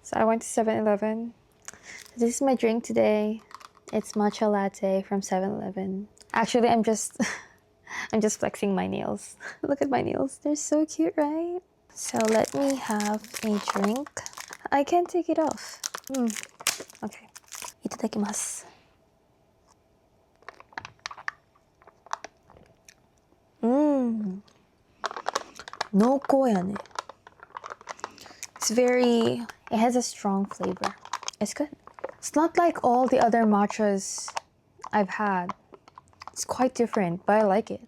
So I went to 7-Eleven. This is my drink today. It's matcha latte from 7-Eleven. Actually, I'm just I'm just flexing my nails. Look at my nails. They're so cute, right? So let me have a drink. I can't take it off. Okay. Itadakimasu. Noukou ya ne. It has a strong flavor. It's good. It's not like all the other matchas I've had. It's quite different, but I like it.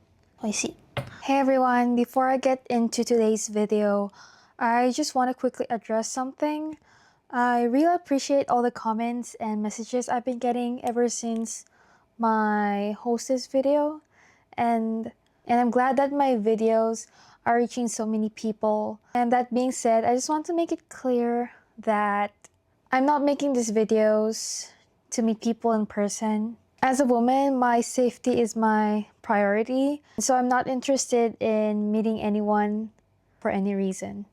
Oishii. Hey everyone, before I get into today's video, I just want to quickly address something. I really appreciate all the comments and messages I've been getting ever since my hostess video, and I'm glad that my videos are reaching so many people. And that being said, I just want to make it clear that I'm not making these videos to meet people in person. As a woman, my safety is my priority, so I'm not interested in meeting anyone for any reason.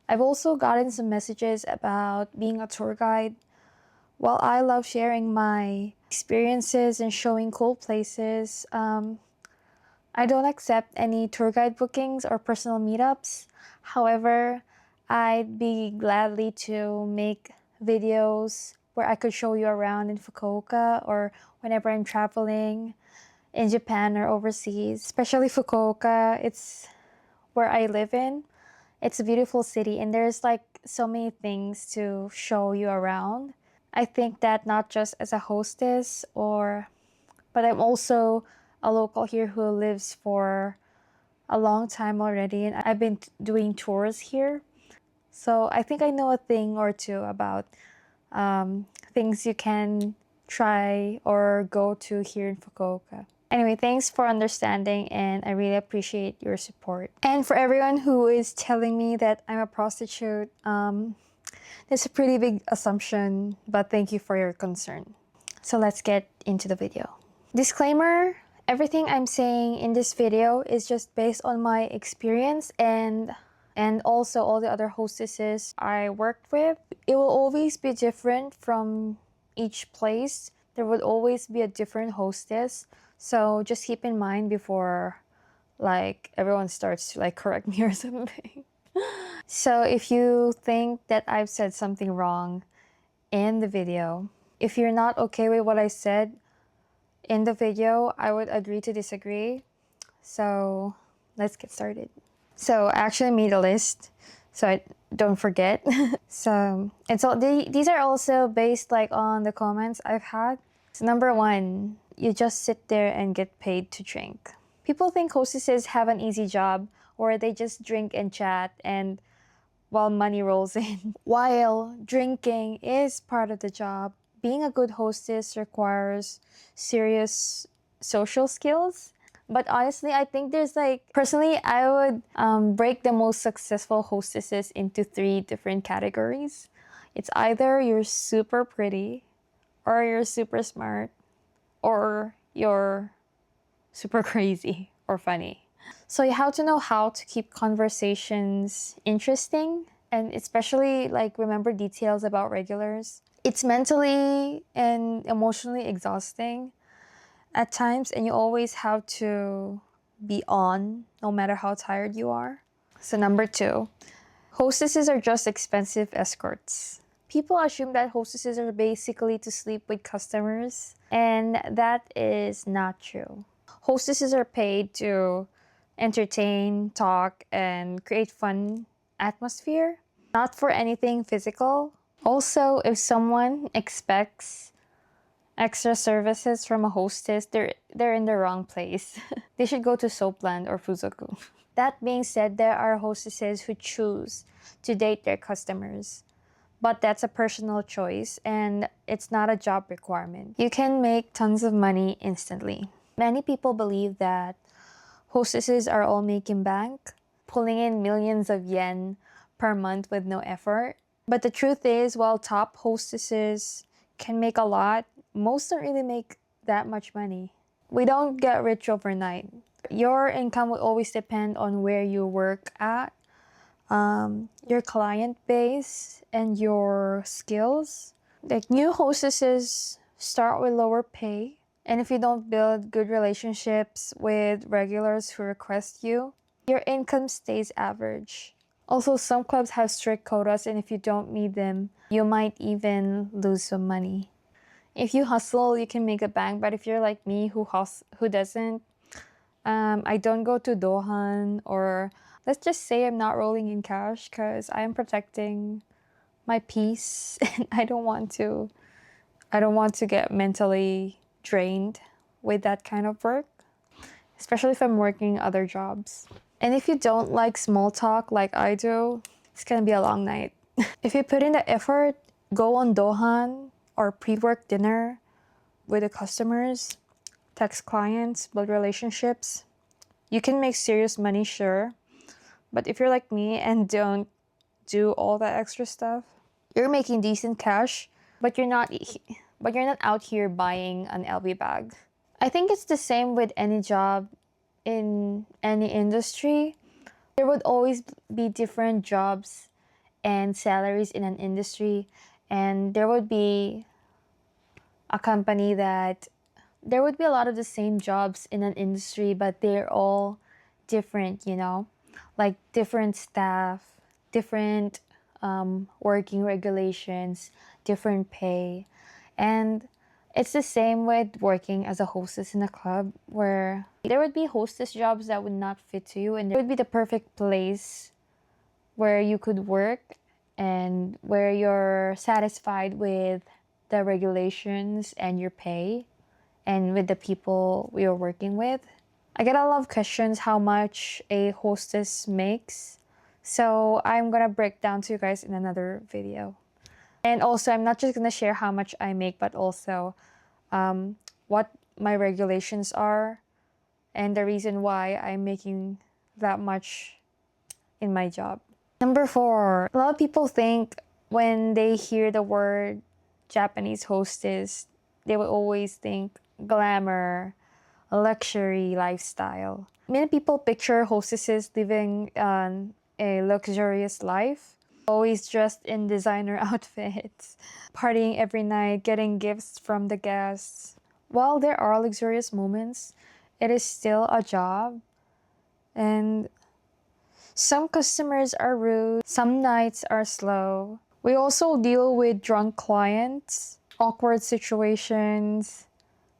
I've also gotten some messages about being a tour guide. While I love sharing my experiences and showing cool places, I don't accept any tour guide bookings or personal meetups. However, I'd be gladly to make videos where I could show you around in Fukuoka or whenever I'm traveling in Japan or overseas. Especially Fukuoka, it's where I live in. It's a beautiful city and there's like so many things to show you around. I think that not just as a hostess but I'm also a local here who lives for a long time already, and I've been doing tours here. So I think I know a thing or two about things you can try or go to here in Fukuoka. Anyway, thanks for understanding and I really appreciate your support. And for everyone who is telling me that I'm a prostitute, that's a pretty big assumption, but thank you for your concern. So let's get into the video. Disclaimer, everything I'm saying in this video is just based on my experience and also all the other hostesses I worked with. It will always be different from each place. There would always be a different hostess. So just keep in mind before like everyone starts to like correct me or something. So if you think that I've said something wrong in the video, if you're not okay with what I said in the video, I would agree to disagree. So let's get started. So I actually made a list so I don't forget. These are also based like on the comments I've had. So number 1, you just sit there and get paid to drink. People think hostesses have an easy job or they just drink and chat and while money rolls in. While drinking is part of the job, being a good hostess requires serious social skills. But honestly, I think there's like, personally, I would break the most successful hostesses into 3 different categories. It's either you're super pretty, or you're super smart, or you're super crazy or funny. So you have to know how to keep conversations interesting and especially like remember details about regulars. It's mentally and emotionally exhausting at times and you always have to be on no matter how tired you are. So number 2, hostesses are just expensive escorts. People assume that hostesses are basically to sleep with customers and that is not true. Hostesses are paid to entertain, talk, and create fun atmosphere, not for anything physical. Also, if someone expects extra services from a hostess, they're in the wrong place. They should go to Soapland or Fuzoku. That being said, there are hostesses who choose to date their customers. But that's a personal choice and it's not a job requirement. You can make tons of money instantly. Many people believe that hostesses are all making bank, pulling in millions of yen per month with no effort. But the truth is, while top hostesses can make a lot, most don't really make that much money. We don't get rich overnight. Your income will always depend on where you work at, your client base and your skills. Like new hostesses start with lower pay, and if you don't build good relationships with regulars who request you, your income stays average. Also, some clubs have strict quotas, and if you don't meet them, you might even lose some money. If you hustle, you can make a bank, but if you're like me who doesn't, I don't go to Dohan, or let's just say I'm not rolling in cash because I am protecting my peace and I don't want to get mentally drained with that kind of work, especially if I'm working other jobs. And if you don't like small talk like I do, it's gonna be a long night. If you put in the effort, go on Dohan or pre-work dinner with the customers, text clients, build relationships, you can make serious money, sure. But if you're like me and don't do all that extra stuff, you're making decent cash, but you're not out here buying an LV bag. I think it's the same with any job in any industry. There would always be different jobs and salaries in an industry, and there would be a company that there would be a lot of the same jobs in an industry, but they're all different, like different staff, different working regulations, different pay. And it's the same with working as a hostess in a club, where there would be hostess jobs that would not fit to you, and there would be the perfect place where you could work and where you're satisfied with the regulations and your pay and with the people we are working with. I get a lot of questions how much a hostess makes. So I'm gonna break down to you guys in another video. And also, I'm not just gonna share how much I make, but also what my regulations are and the reason why I'm making that much in my job. Number 4, a lot of people think when they hear the word Japanese hostess, they will always think glamour, luxury lifestyle. Many people picture hostesses living a luxurious life, always dressed in designer outfits, partying every night, getting gifts from the guests. While there are luxurious moments, it is still a job, and some customers are rude, some nights are slow. We also deal with drunk clients, awkward situations,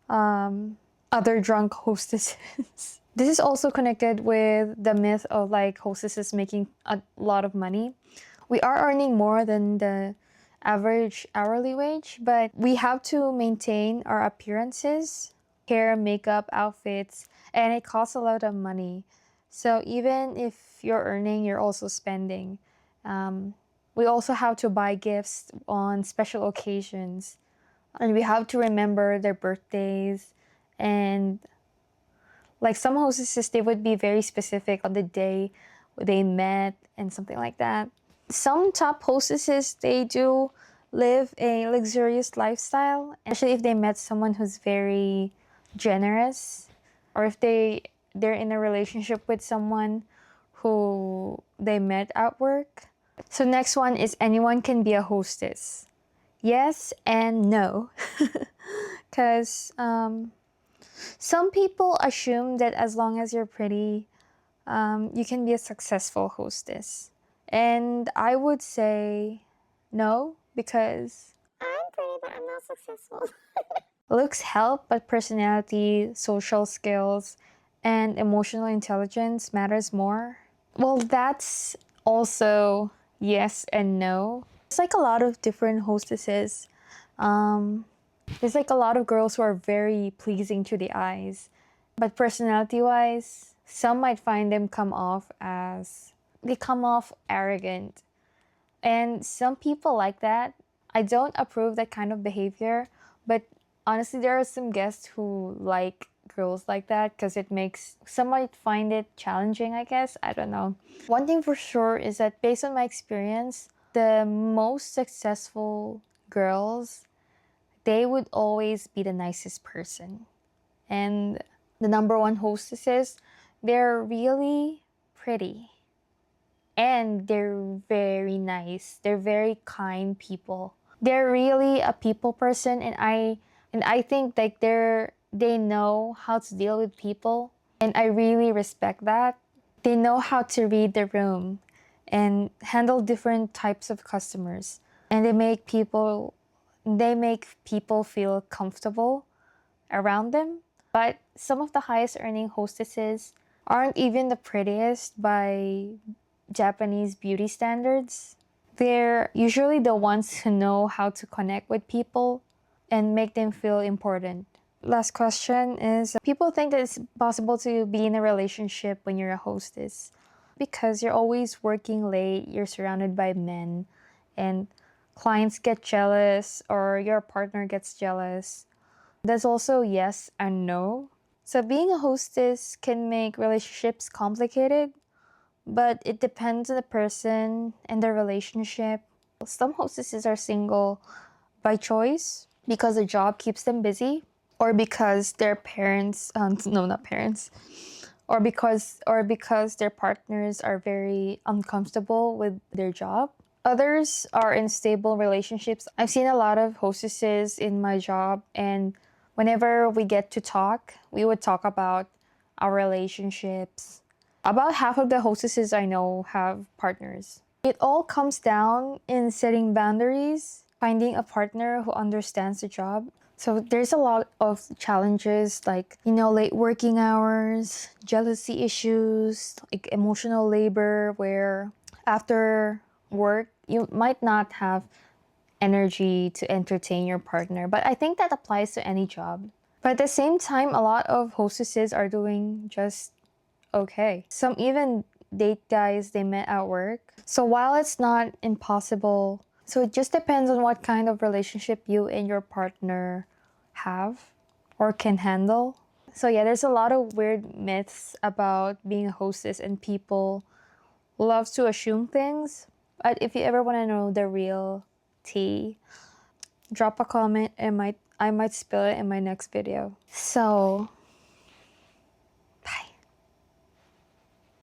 other drunk hostesses. This is also connected with the myth of like hostesses making a lot of money. We are earning more than the average hourly wage, but we have to maintain our appearances, hair, makeup, outfits, and it costs a lot of money. So even if you're earning, you're also spending. We also have to buy gifts on special occasions, and we have to remember their birthdays. And like some hostesses, they would be very specific on the day they met and something like that. Some top hostesses, they do live a luxurious lifestyle, especially if they met someone who's very generous, or if they're in a relationship with someone who they met at work. So next one is anyone can be a hostess. Yes and no. Because some people assume that as long as you're pretty, you can be a successful hostess. And I would say no, because I'm pretty, but I'm not successful. looks help, but personality, social skills, and emotional intelligence matters more. Well, that's also yes and no. It's like a lot of different hostesses. There's like a lot of girls who are very pleasing to the eyes, but personality-wise, some might find them they come off arrogant. And some people like that. I don't approve that kind of behavior, but honestly, there are some guests who like girls like that because some might find it challenging, I guess. I don't know. One thing for sure is that based on my experience, the most successful girls, they would always be the nicest person. And the number 1 hostesses, they're really pretty. and they're very nice. They're very kind people. They're really a people person, and I think like they know how to deal with people, and I really respect that. They know how to read the room and handle different types of customers, and they make people feel comfortable around them. But some of the highest earning hostesses aren't even the prettiest by Japanese beauty standards. They're usually the ones who know how to connect with people and make them feel important. Last question is, people think that it's possible to be in a relationship when you're a hostess because you're always working late, you're surrounded by men, and clients get jealous or your partner gets jealous. There's also yes and no. So being a hostess can make relationships complicated, but it depends on the person and the relationship. Some hostesses are single by choice because the job keeps them busy, or because their parents, no, not parents, or because their partners are very uncomfortable with their job. Others are in stable relationships. I've seen a lot of hostesses in my job, and whenever we get to talk, we would talk about our relationships. About half of the hostesses I know have partners. It all comes down in setting boundaries, finding a partner who understands the job. So there's a lot of challenges like, late working hours, jealousy issues, like emotional labor, where after work, you might not have energy to entertain your partner. But I think that applies to any job. But at the same time, a lot of hostesses are doing just okay. Some even date guys they met at work. So while it's not impossible, so it just depends on what kind of relationship you and your partner have or can handle. So yeah, there's a lot of weird myths about being a hostess, and people love to assume things. But if you ever want to know the real tea, drop a comment and I might spill it in my next video. So